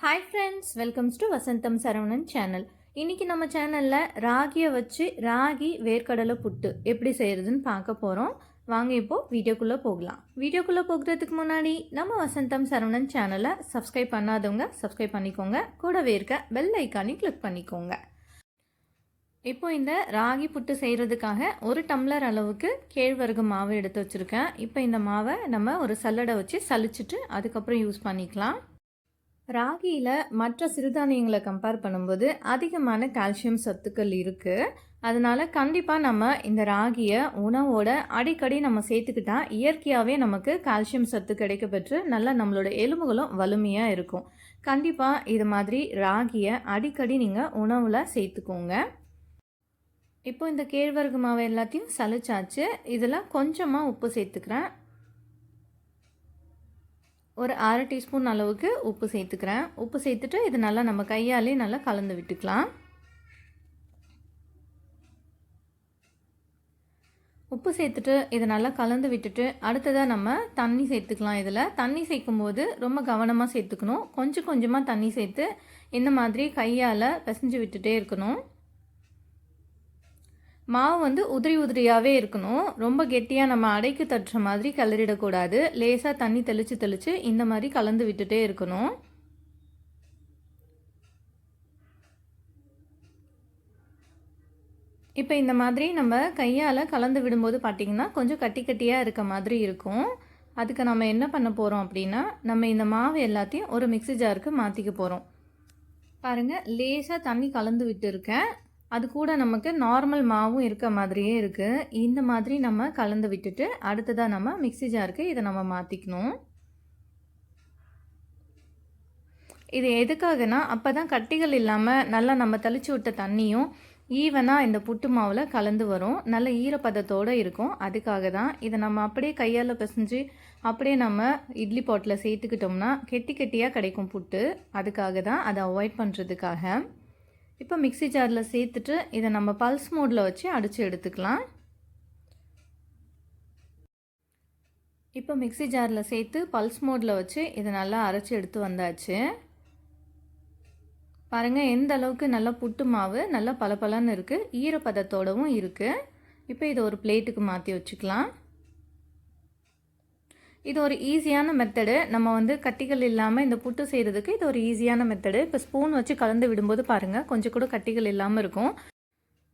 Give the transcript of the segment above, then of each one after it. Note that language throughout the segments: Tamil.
Hi friends, welcomes to Vasantham Saravanan channel. இன்றைக்கி நம்ம சேனலில் ராகியை வச்சு ராகி வேர்க்கடலை புட்டு எப்படி செய்கிறதுன்னு பார்க்க போகிறோம். வாங்க இப்போது வீடியோக்குள்ளே போகலாம். வீடியோக்குள்ளே போகிறதுக்கு முன்னாடி நம்ம வசந்தம் சரவணன் சேனலை சப்ஸ்கிரைப் பண்ணாதவங்க சப்ஸ்கிரைப் பண்ணிக்கோங்க. கூடவே இருக்க பெல் ஐக்கானையும் கிளிக் பண்ணிக்கோங்க. இப்போ இந்த ராகி புட்டு செய்கிறதுக்காக 1 டம்ளர் அளவுக்கு கேழ்வரகு மாவு எடுத்து வச்சுருக்கேன். இப்போ இந்த மாவை நம்ம ஒரு சல்லடை வச்சு சலிச்சிட்டு அதுக்கப்புறம் யூஸ் பண்ணிக்கலாம். ராகியில் மற்ற சிறுதானியங்களை கம்பேர் பண்ணும்போது அதிகமான கால்சியம் சத்துக்கள் இருக்குது. அதனால் கண்டிப்பாக நம்ம இந்த ராகியை உணவோட அடிக்கடி நம்ம சேர்த்துக்கிட்டா இயற்கையாகவே நமக்கு கால்சியம் சத்து கிடைக்கப்பெற்று நல்லா நம்மளோட எலும்புகளும் வலிமையாக இருக்கும். கண்டிப்பாக இது மாதிரி ராகியை அடிக்கடி நீங்கள் உணவில் சேர்த்துக்கோங்க. இப்போ இந்த கேழ்வரகு மாவை எல்லாத்தையும் சலிச்சாச்சு. இதில் கொஞ்சமாக உப்பு சேர்த்துக்கிறேன். ஒரு 1/2 டீஸ்பூன் அளவுக்கு உப்பு சேர்த்துக்கிறேன். உப்பு சேர்த்துட்டு இது நல்லா நம்ம கையாலே நல்லா கலந்து விட்டுக்கலாம். உப்பு சேர்த்துட்டு இதை நல்லா கலந்து விட்டுட்டு அடுத்ததாக நம்ம தண்ணி சேர்த்துக்கலாம். இதில் தண்ணி சேர்க்கும்போது ரொம்ப கவனமாக சேர்த்துக்கணும். கொஞ்சம் கொஞ்சமாக தண்ணி சேர்த்து இந்த மாதிரி கையால் பிசைஞ்சு விட்டுட்டே இருக்கணும். மாவு உதிரி உதிரியாகவே இருக்கணும். ரொம்ப கெட்டியாக நம்ம அடைக்கு தட்டுற மாதிரி கிளறிடக்கூடாது. லேசாக தண்ணி தெளித்து தெளித்து இந்த மாதிரி கலந்து விட்டுட்டே இருக்கணும். இப்போ இந்த மாதிரி நம்ம கையால் கலந்து விடும்போது பார்த்திங்கன்னா கொஞ்சம் கட்டி கட்டியாக இருக்க மாதிரி இருக்கும். அதுக்கு நம்ம என்ன பண்ண போகிறோம் அப்படின்னா, நம்ம இந்த மாவு எல்லாத்தையும் ஒரு மிக்ஸி ஜாருக்கு மாற்றிக்க போகிறோம். பாருங்கள், லேசாக தண்ணி கலந்து விட்டு இருக்கேன். அது கூட நமக்கு நார்மல் மாவும் இருக்க மாதிரியே இருக்குது. இந்த மாதிரி நம்ம கலந்து விட்டுட்டு அடுத்ததாக நம்ம மிக்ஸி ஜாருக்கு இதை நம்ம மாற்றிக்கணும். இது எதுக்காகனா அப்போ தான் கட்டிகள் இல்லாமல் நல்லா நம்ம தெளித்து விட்ட தண்ணியும் ஈவனாக இந்த புட்டு மாவில் கலந்து வரும். நல்ல ஈரப்பதத்தோடு இருக்கும். அதுக்காக தான் இதை நம்ம அப்படியே கையால் பிசைஞ்சு அப்படியே நம்ம இட்லி பாட்டில் சேர்த்துக்கிட்டோம்னா கெட்டி கெட்டியாக கிடைக்கும் புட்டு. அதுக்காக தான் அதை அவாய்ட் பண்ணுறதுக்காக. இப்போ மிக்ஸி ஜாரில் சேர்த்துட்டு இதை நம்ம பல்ஸ் மோடில் வச்சு அடித்து எடுத்துக்கலாம். இப்போ மிக்ஸி ஜாரில் சேர்த்து பல்ஸ் மோடில் வச்சு இதை நல்லா அரைச்சி எடுத்து வந்தாச்சு. பாருங்கள் எந்த அளவுக்கு நல்லா புட்டு மாவு நல்லா பளபளன்னு இருக்குது, ஈரப்பதத்தோடவும் இருக்குது. இப்போ இதை ஒரு பிளேட்டுக்கு மாற்றி வச்சுக்கலாம். இது ஒரு ஈஸியான மெத்தடு. நம்ம கட்டிகள் இல்லாமல் இந்த புட்டு செய்கிறதுக்கு இது ஒரு ஈஸியான மெத்தடு. இப்போ ஸ்பூன் வச்சு கலந்து விடும்போது பாருங்கள் கொஞ்சம் கூட கட்டிகள் இல்லாமல் இருக்கும்.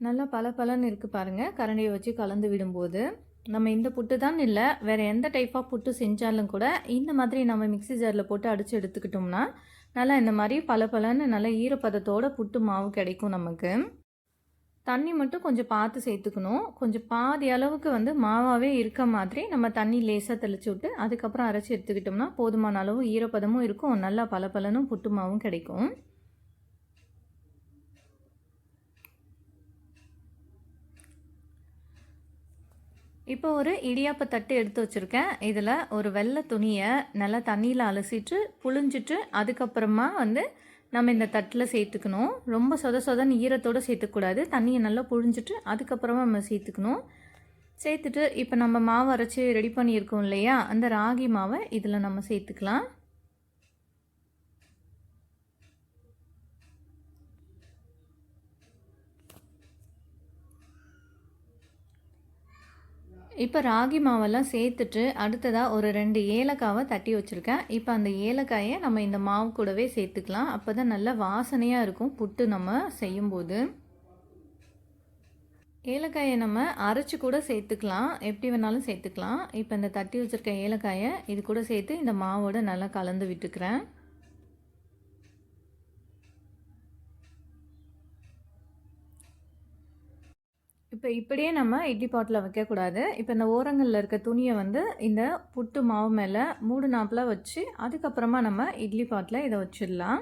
நல்லா பளபளன்னு இருக்குது பாருங்கள். கரண்டியை வச்சு கலந்து விடும்போது நம்ம இந்த புட்டு தான் இல்லை, வேறு எந்த டைப் ஆஃப் புட்டு செஞ்சாலும் கூட இந்த மாதிரி நம்ம மிக்ஸி ஜாரில் போட்டு அடித்து எடுத்துக்கிட்டோம்னா நல்லா இந்த மாதிரி பளபளன்னு நல்லா ஈரப்பதத்தோட புட்டு மாவு கிடைக்கும் நமக்கு. தண்ணி மட்டும் கொஞ்சம் பார்த்து சேர்த்துக்கணும். கொஞ்சம் பாதி அளவுக்கு மாவாகவே இருக்க மாதிரி நம்ம தண்ணி லேசாக தெளித்து விட்டு அதுக்கப்புறம் அரைச்சி எடுத்துக்கிட்டோம்னா போதுமான அளவு ஈரப்பதமும் இருக்கும், நல்லா பளபளனும் புட்டு மாவும் கிடைக்கும். இப்போ ஒரு இடியாப்ப தட்டு எடுத்து வச்சுருக்கேன். இதில் ஒரு வெள்ளை துணியை நல்லா தண்ணியில் அலசிட்டு புழிஞ்சிட்டு அதுக்கப்புறமா நம்ம இந்த தட்டில் சேர்த்துக்கணும். ரொம்ப சொதன்னு ஈரத்தோடு சேர்த்துக்கூடாது. தண்ணியை நல்லா புழிஞ்சிட்டு அதுக்கப்புறமா நம்ம சேர்த்துக்கணும். சேர்த்துட்டு இப்போ நம்ம மாவு அரைச்சி ரெடி பண்ணியிருக்கோம் இல்லையா, அந்த ராகி மாவை இதில் நம்ம சேர்த்துக்கலாம். இப்போ ராகி மாவெல்லாம் சேர்த்துட்டு அடுத்ததாக ஒரு 2 ஏலக்காவை தட்டி வச்சுருக்கேன். இப்போ அந்த ஏலக்காயை நம்ம இந்த மாவு கூடவே சேர்த்துக்கலாம். அப்போ தான் நல்ல வாசனையாக இருக்கும் புட்டு நம்ம செய்யும்போது. ஏலக்காயை நம்ம அரைச்சி கூட சேர்த்துக்கலாம், எப்படி வேணாலும் சேர்த்துக்கலாம். இப்போ இந்த தட்டி வச்சுருக்க ஏலக்காயை இது கூட சேர்த்து இந்த மாவோடு நல்லா கலந்து விட்டுக்கிறேன். இப்போ இப்படியே நம்ம இட்லி பாட்டில் வைக்கக்கூடாது. இப்போ இந்த ஓரங்களில் இருக்க துணியை இந்த புட்டு மாவு மேலே மூடுனாப்பில் வச்சு அதுக்கப்புறமா நம்ம இட்லி பாட்டில் இதை வச்சிடலாம்.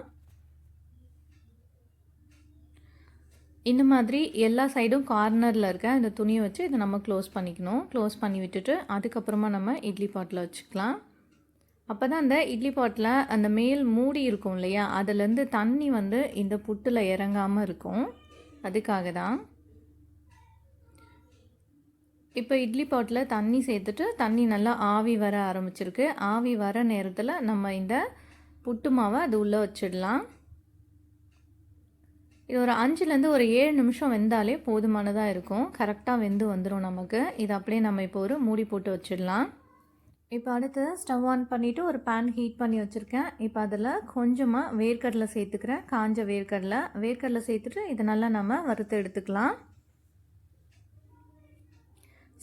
இந்த மாதிரி எல்லா சைடும் கார்னரில் இருக்க இந்த துணியை வச்சு இதை நம்ம க்ளோஸ் பண்ணிக்கணும். க்ளோஸ் பண்ணி விட்டுட்டு அதுக்கப்புறமா நம்ம இட்லி பாட்டில் வச்சுக்கலாம். அப்போ தான் அந்த இட்லி பாட்டில் அந்த மேல் மூடி இருக்கும் இல்லையா, அதுலேருந்து தண்ணி இந்த புட்டில் இறங்காமல் இருக்கும். அதுக்காக தான். இப்போ இட்லி பாட்டில் தண்ணி சேர்த்துட்டு தண்ணி நல்லா ஆவி வர ஆரம்பிச்சிருக்கு. ஆவி வர நேரத்தில் நம்ம இந்த புட்டு மாவை அது உள்ளே வச்சிடலாம். இது ஒரு 5லேருந்து ஒரு 7 நிமிஷம் வெந்தாலே போதுமானதாக இருக்கும். கரெக்டாக வெந்து வந்துடும் நமக்கு. இது அப்படியே நம்ம இப்போ ஒரு மூடி போட்டு வச்சிடலாம். இப்போ அடுத்து ஸ்டவ் ஆன் பண்ணிவிட்டு ஒரு பேன் ஹீட் பண்ணி வச்சுருக்கேன். இப்போ அதில் கொஞ்சமாக வேர்க்கடலை சேர்த்துக்கிறேன். காஞ்ச வேர்க்கடலை சேர்த்துட்டு இதை நல்லா நம்ம வறுத்து எடுத்துக்கலாம்.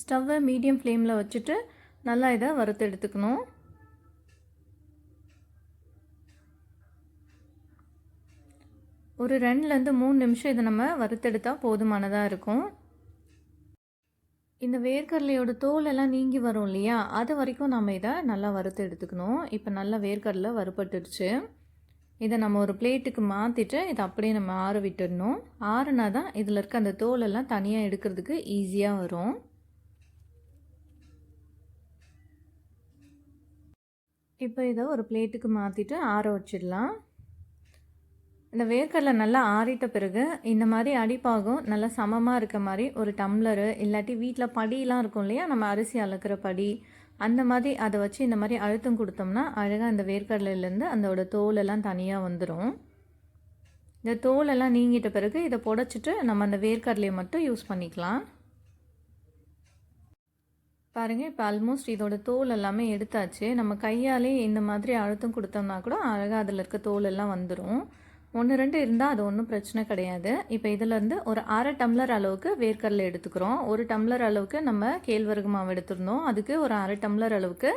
ஸ்டவ்வை மீடியம் ஃப்ளேமில் வச்சுட்டு நல்லா இதை வறுத்து எடுத்துக்கணும். ஒரு 2லேருந்து 3 நிமிஷம் இதை நம்ம வறுத்தெடுத்தால் போதுமானதாக இருக்கும். இந்த வேர்க்கடலையோட தோலெல்லாம் நீங்கி வரும் இல்லையா, அது வரைக்கும் நம்ம இதை நல்லா வறுத்து எடுத்துக்கணும். இப்போ நல்லா வேர்க்கடலை வறுபட்டுடுச்சு. இதை நம்ம ஒரு பிளேட்டுக்கு மாற்றிட்டு இதை அப்படியே நம்ம ஆற விட்டுடணும். ஆறுனா தான் இதில் இருக்க அந்த தோலெல்லாம் தனியாக எடுக்கிறதுக்கு ஈஸியாக வரும். இப்போ இதை ஒரு பிளேட்டுக்கு மாற்றிட்டு ஆற வச்சிடலாம். இந்த வேர்க்கடலை நல்லா ஆறிட்ட பிறகு இந்த மாதிரி அடிப்பாகம் நல்லா சமமாக இருக்க மாதிரி ஒரு டம்ளரு இல்லாட்டி வீட்டில் படியெலாம் இருக்கும் இல்லையா, நம்ம அரிசி அளக்கிற படி, அந்த மாதிரி அதை வச்சு இந்த மாதிரி அழுத்தம் கொடுத்தோம்னா அழகாக இந்த வேர்க்கடலையிலேருந்து அதோட தோலெல்லாம் தனியாக வந்துடும். இந்த தோலெல்லாம் நீங்கிட்ட பிறகு இதை புடைச்சிட்டு நம்ம அந்த வேர்க்கடலையை மட்டும் யூஸ் பண்ணிக்கலாம். பாருங்கள், இப்போ ஆல்மோஸ்ட் இதோட தோல் எல்லாமே எடுத்தாச்சு. நம்ம கையாலே இந்த மாதிரி அழுத்தம் கொடுத்தோம்னா கூட அழகாக அதில் இருக்க தோல் எல்லாம் வந்துடும். 1 2 இருந்தால் அது ஒன்றும் பிரச்சனை கிடையாது. இப்போ இதிலேருந்து ஒரு 1/2 டம்ளர் அளவுக்கு வேர்க்கடலை எடுத்துக்கிறோம். 1 டம்ளர் அளவுக்கு நம்ம கேழ்வரகு மாவு எடுத்துருந்தோம். அதுக்கு ஒரு 1/2 டம்ளர் அளவுக்கு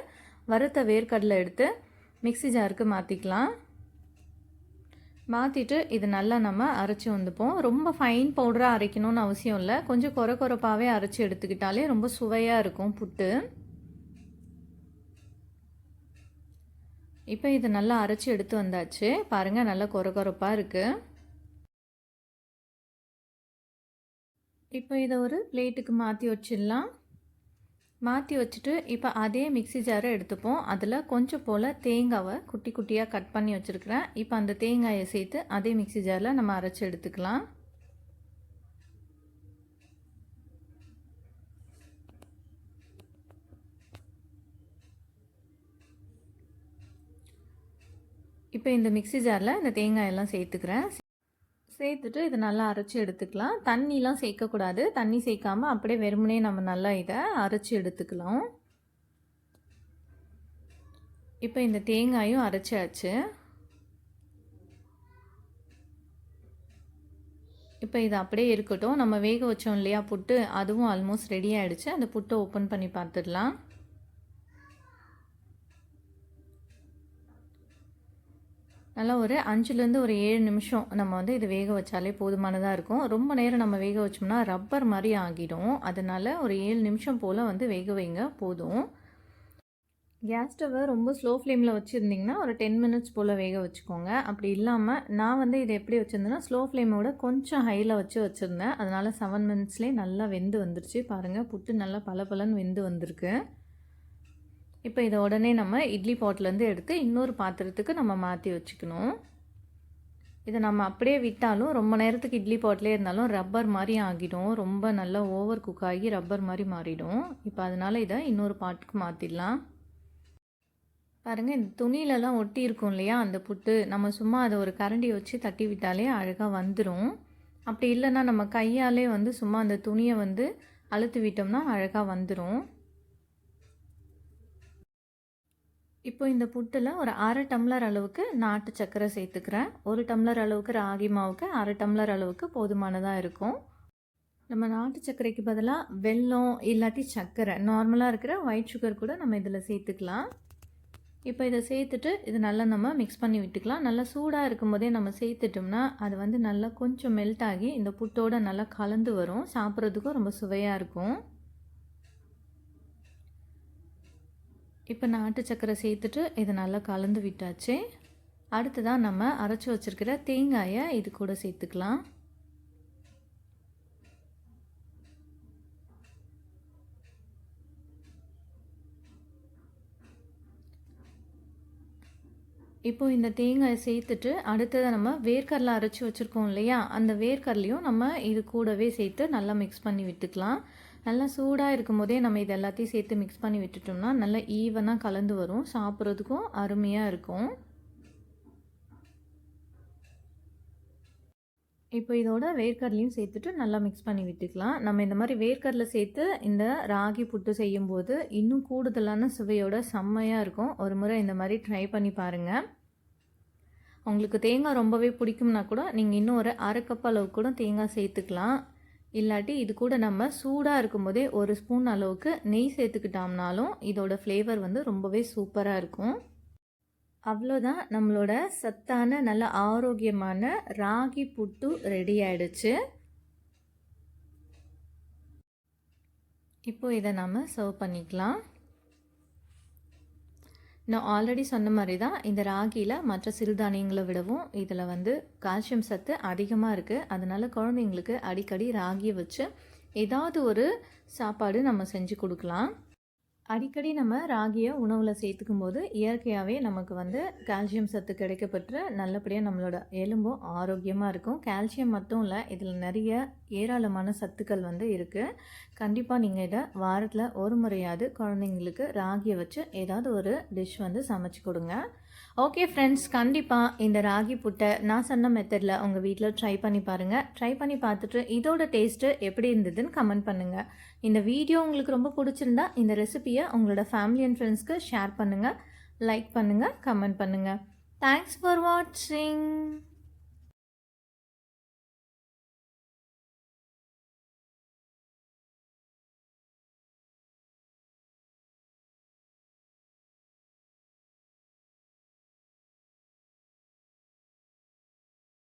வறுத்த வேர்க்கடலை எடுத்து மிக்ஸி ஜாருக்கு மாற்றிக்கலாம். மாற்றிட்டு இது நல்லா நம்ம அரைச்சி வந்துப்போம். ரொம்ப ஃபைன் பவுடராக அரைக்கணும்னு அவசியம் இல்லை. கொஞ்சம் கொரப்பாகவே அரைச்சி எடுத்துக்கிட்டாலே ரொம்ப சுவையாக இருக்கும் புட்டு. இப்போ இது நல்லா அரைச்சி எடுத்து வந்தாச்சு. பாருங்கள், நல்லா கொரப்பாக இருக்குது. இப்போ இதை ஒரு பிளேட்டுக்கு மாற்றி வச்சிடலாம். மாற்றி வச்சுட்டு இப்போ அதே மிக்ஸி ஜாரை எடுத்துப்போம். அதில் கொஞ்சம் போல் தேங்காவை குட்டி குட்டியாக கட் பண்ணி வச்சுருக்கிறேன். இப்போ அந்த தேங்காயை சேர்த்து அதே மிக்ஸி ஜாரில் நம்ம அரைச்சி எடுத்துக்கலாம். இப்போ இந்த மிக்ஸி ஜாரில் இந்த தேங்காயெல்லாம் சேர்த்துக்கிறேன். சேர்த்துட்டு இதை நல்லா அரைச்சி எடுத்துக்கலாம். தண்ணிலாம் சேர்க்கக்கூடாது. தண்ணி சேர்க்காமல் அப்படியே வெறுமனே நம்ம நல்லா இதை அரைச்சி எடுத்துக்கலாம். இப்போ இந்த தேங்காயும் அரைச்சாச்சு. இப்போ இது அப்படியே இருக்கட்டும். நம்ம வேக வச்சோம் இல்லையா புட்டு, அதுவும் ஆல்மோஸ்ட் ரெடி ஆகிடுச்சு. அந்த புட்டை ஓப்பன் பண்ணி பார்த்துடலாம். நல்லா ஒரு 5லேருந்து ஒரு 7 நிமிஷம் நம்ம வந்து இது வேக வச்சாலே போதுமானதாக இருக்கும். ரொம்ப நேரம் நம்ம வேக வச்சோம்னா ரப்பர் மாதிரி ஆகிடும். அதனால் ஒரு 7 நிமிஷம் போல் வந்து வேக வைங்க போதும். கேஸ் ஸ்டவ்வை ரொம்ப ஸ்லோ ஃப்ளேமில் வச்சுருந்திங்கன்னா ஒரு 10 மினிட்ஸ் போல் வேக வச்சுக்கோங்க. அப்படி இல்லாமல் நான் வந்து இதை எப்படி வச்சுருந்தேன்னா ஸ்லோ ஃப்ளேமோட கொஞ்சம் ஹையில் வச்சுருந்தேன். அதனால் 7 மினிட்ஸ்லேயே நல்லா வெந்து வந்துருச்சு. பாருங்கள், புட்டு நல்லா பலன்னு வெந்து வந்திருக்கு. இப்போ இதை உடனே நம்ம இட்லி பாட்டிலேருந்து எடுத்து இன்னொரு பாத்திரத்துக்கு நம்ம மாற்றி வச்சுக்கணும். இதை நம்ம அப்படியே விட்டாலும் ரொம்ப நேரத்துக்கு இட்லி பாட்டிலே இருந்தாலும் ரப்பர் மாதிரி ஆகிடும். ரொம்ப நல்லா ஓவர் குக் ஆகி ரப்பர் மாதிரி மாறிடும். இப்போ அதனால் இதை இன்னொரு பாட்டுக்கு மாற்றிடலாம். பாருங்கள், இந்த துணியிலலாம் ஒட்டி இருக்கும் இல்லையா அந்த புட்டு, நம்ம சும்மா அதை ஒரு கரண்டியை வச்சு தட்டி விட்டாலே அழகாக வந்துடும். அப்படி இல்லைன்னா நம்ம கையாலே வந்து சும்மா அந்த துணியை வந்து அழுத்தி விட்டோம்னா அழகாக வந்துடும். இப்போ இந்த புட்டில் ஒரு 1/2 டம்ளர் அளவுக்கு நாட்டு சர்க்கரை சேர்த்துக்கிறேன். 1 டம்ளர் அளவுக்கு ராகி மாவுக்கு 1/2 டம்ளர் அளவுக்கு போதுமானதாக இருக்கும். நம்ம நாட்டு சர்க்கரைக்கு பதிலாக வெல்லம் இல்லாட்டி சர்க்கரை நார்மலாக இருக்கிற ஒயிட் சுகர் கூட நம்ம இதில் சேர்த்துக்கலாம். இப்போ இதை சேர்த்துட்டு இது நல்லா நம்ம மிக்ஸ் பண்ணி விட்டுக்கலாம். நல்லா சூடாக இருக்கும் போதே நம்ம சேர்த்துட்டோம்னா அது வந்து நல்லா கொஞ்சம் மெல்ட் ஆகி இந்த புட்டோடு நல்லா கலந்து வரும். சாப்பிட்றதுக்கும் ரொம்ப சுவையாக இருக்கும். இப்போ நாட்டு சர்க்கரை சேர்த்துட்டு இதை நல்லா கலந்து விட்டாச்சு. அடுத்ததான் நம்ம அரைச்சி வச்சுருக்கிற தேங்காயை இது கூட சேர்த்துக்கலாம். இப்போ இந்த தேங்காயை சேர்த்துட்டு அடுத்ததை நம்ம வேர்க்கடலை அரைச்சி வச்சுருக்கோம் இல்லையா, அந்த வேர்க்கடலையும் நம்ம இது கூடவே சேர்த்து நல்லா மிக்ஸ் பண்ணி விட்டுக்கலாம். நல்லா சூடாக இருக்கும் போதே நம்ம இது எல்லாத்தையும் சேர்த்து மிக்ஸ் பண்ணி விட்டுட்டோம்னா நல்லா ஈவனாக கலந்து வரும். சாப்பிட்றதுக்கும் அருமையாக இருக்கும். இப்போ இதோட வேர்க்கடலையும் சேர்த்துட்டு நல்லா மிக்ஸ் பண்ணி விட்டுக்கலாம். நம்ம இந்த மாதிரி வேர்க்கடலை சேர்த்து இந்த ராகி புட்டு செய்யும்போது இன்னும் கூடுதலான சுவையோட செம்மையாக இருக்கும். ஒரு முறை இந்த மாதிரி ட்ரை பண்ணி பாருங்கள். உங்களுக்கு தேங்காய் ரொம்பவே பிடிக்கும்னா கூட நீங்கள் இன்னும் ஒரு அரை கப் அளவுக்கு கூட தேங்காய் சேர்த்துக்கலாம். இல்லாட்டி இது கூட நம்ம சூடாக இருக்கும்போதே ஒரு ஸ்பூன் அளவுக்கு நெய் சேர்த்துக்கிட்டோம்னாலும் இதோட ஃப்ளேவர் வந்து ரொம்பவே சூப்பராக இருக்கும். அவ்வளோதான், நம்மளோட சத்தான நல்ல ஆரோக்கியமான ராகி புட்டு ரெடி ஆயிடுச்சு. இப்போ இதை நம்ம சர்வ் பண்ணிக்கலாம். நான் ஆல்ரெடி சொன்ன மாதிரி தான் இந்த ராகியில் மற்ற சிறுதானியங்களை விடவும் இதில் வந்து கால்சியம் சத்து அதிகமாக இருக்குது. அதனால் குழந்தைங்களுக்கு அடிக்கடி ராகியை வச்சு ஏதாவது ஒரு சாப்பாடு நம்ம செஞ்சு கொடுக்கலாம். அடிக்கடி நம்ம ராகியை உணவில் சேர்த்துக்கும் போது இயற்கையாகவே நமக்கு வந்து கால்சியம் சத்து கிடைக்கப்பட்டு நல்லபடியாக நம்மளோட எலும்பும் ஆரோக்கியமாக இருக்கும். கால்சியம் மட்டும் இல்லை, இதில் நிறைய ஏராளமான சத்துக்கள் வந்து இருக்குது. கண்டிப்பாக நீங்கள் இதை வாரத்தில் ஒரு முறையாவது குழந்தைங்களுக்கு ராகியை வச்சு ஏதாவது ஒரு டிஷ் வந்து சமைச்சு கொடுங்க. ஓகே ஃப்ரெண்ட்ஸ், கண்டிப்பாக இந்த ராகி புட்டை நான் சொன்ன மெத்தடில் உங்கள் வீட்டில் ட்ரை பண்ணி பாருங்கள். ட்ரை பண்ணி பார்த்துட்டு இதோட டேஸ்ட்டு எப்படி இருந்ததுன்னு கமெண்ட் பண்ணுங்கள். இந்த வீடியோ உங்களுக்கு ரொம்ப பிடிச்சிருந்தா இந்த ரெசிபியை உங்களோட ஃபேமிலி அண்ட் ஃப்ரெண்ட்ஸ்க்கு ஷேர் பண்ணுங்கள், லைக் பண்ணுங்கள், கமெண்ட் பண்ணுங்கள். தேங்க்ஸ் ஃபார் வாட்சிங்.